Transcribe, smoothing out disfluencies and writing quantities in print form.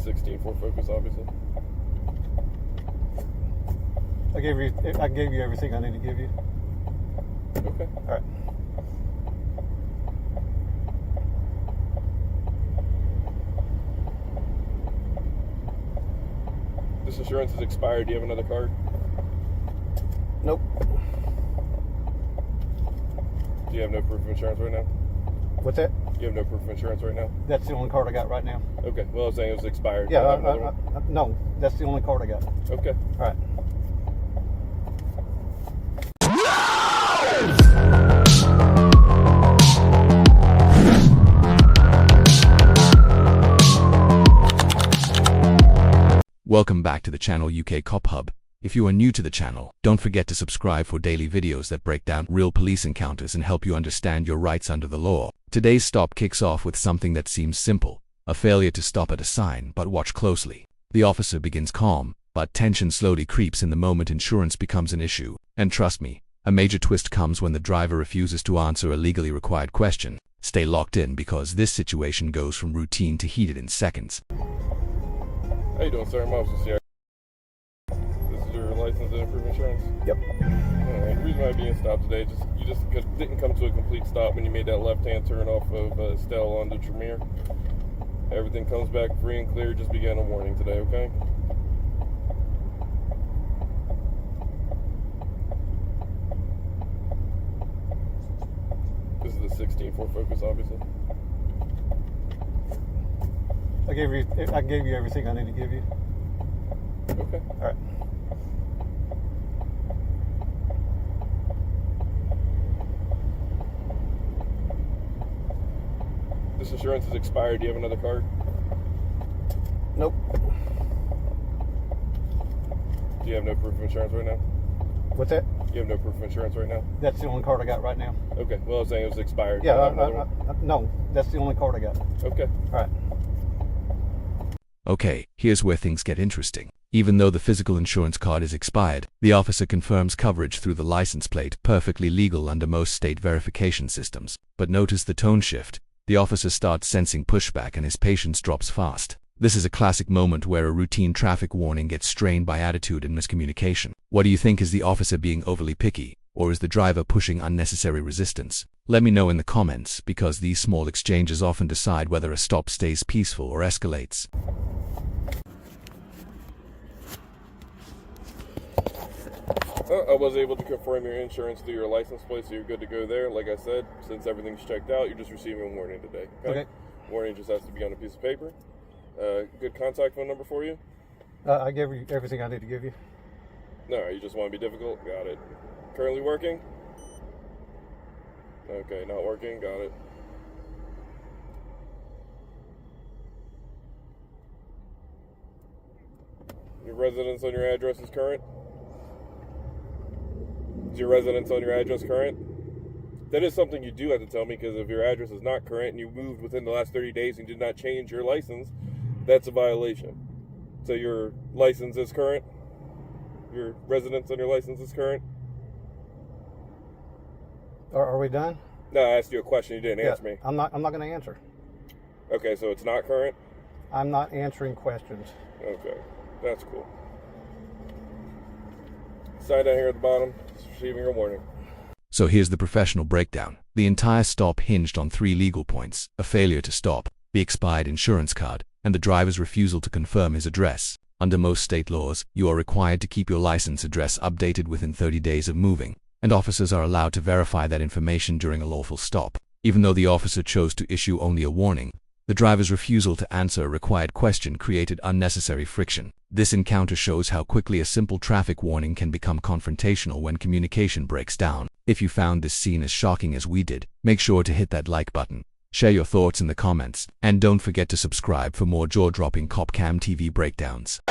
16-4 focus, obviously. I gave you everything I need to give you. Okay. All right. This insurance is expired. Do you have another card? Nope. Do you have no proof of insurance right now? What's that? You have no proof of insurance right now? That's the only card I got right now. Okay. Well, I was saying it was expired. Yeah, no, that's the only card I got. Okay. All right. Welcome back to the channel UK Cop Hub. If you are new to the channel, don't forget to subscribe for daily videos that break down real police encounters and help you understand your rights under the law. Today's stop kicks off with something that seems simple, a failure to stop at a sign, but watch closely. The officer begins calm, but tension slowly creeps in the moment insurance becomes an issue. And trust me, a major twist comes when the driver refuses to answer a legally required question. Stay locked in because this situation goes from routine to heated in seconds. How you doing, sir? I'm Officer Sierra. This is your license and proof of insurance? Yep. Alright, the reason why I'm being stopped today, you just didn't come to a complete stop when you made that left-hand turn off of Stell onto Tremere. Everything comes back free and clear. Just began a warning today, okay? This is the 16-4 focus, obviously. I gave you everything I need to give you. Okay. All right. This insurance is expired. Do you have another card? Nope. Do you have no proof of insurance right now? What's that? You have no proof of insurance right now? That's the only card I got right now. Okay. Well, I was saying it was expired. Yeah, no, that's the only card I got. Okay. All right. Okay, here's where things get interesting. Even though the physical insurance card is expired, the officer confirms coverage through the license plate, perfectly legal under most state verification systems. But notice the tone shift. The officer starts sensing pushback and his patience drops fast. This is a classic moment where a routine traffic warning gets strained by attitude and miscommunication. What do you think? Is the officer being overly picky, or is the driver pushing unnecessary resistance? Let me know in the comments, because these small exchanges often decide whether a stop stays peaceful or escalates. I was able to confirm your insurance through your license plate, so you're good to go there. Like I said, since everything's checked out, you're just receiving a warning today. Okay. Warning just has to be on a piece of paper. Good contact phone number for you? I gave you everything I need to give you. No, you just want to be difficult? Got it. Currently working? Okay, not working? Got it. Your residence on your address is current? Is your residence on your address current? That is something you do have to tell me, because if your address is not current and you moved within the last 30 days and did not change your license, that's a violation. So your license is current? Your residence on your license is current? Are we done? No, I asked you a question. You didn't answer me. I'm not going to answer. Okay, so it's not current? I'm not answering questions. Okay, that's cool. Sign down here at the bottom. It's receiving a warning. So here's the professional breakdown. The entire stop hinged on 3 legal points: a failure to stop, the expired insurance card, and the driver's refusal to confirm his address. Under most state laws, you are required to keep your license address updated within 30 days of moving, and officers are allowed to verify that information during a lawful stop. Even though the officer chose to issue only a warning, the driver's refusal to answer a required question created unnecessary friction. This encounter shows how quickly a simple traffic warning can become confrontational when communication breaks down. If you found this scene as shocking as we did, make sure to hit that like button. Share your thoughts in the comments, and don't forget to subscribe for more jaw-dropping CopCam TV breakdowns.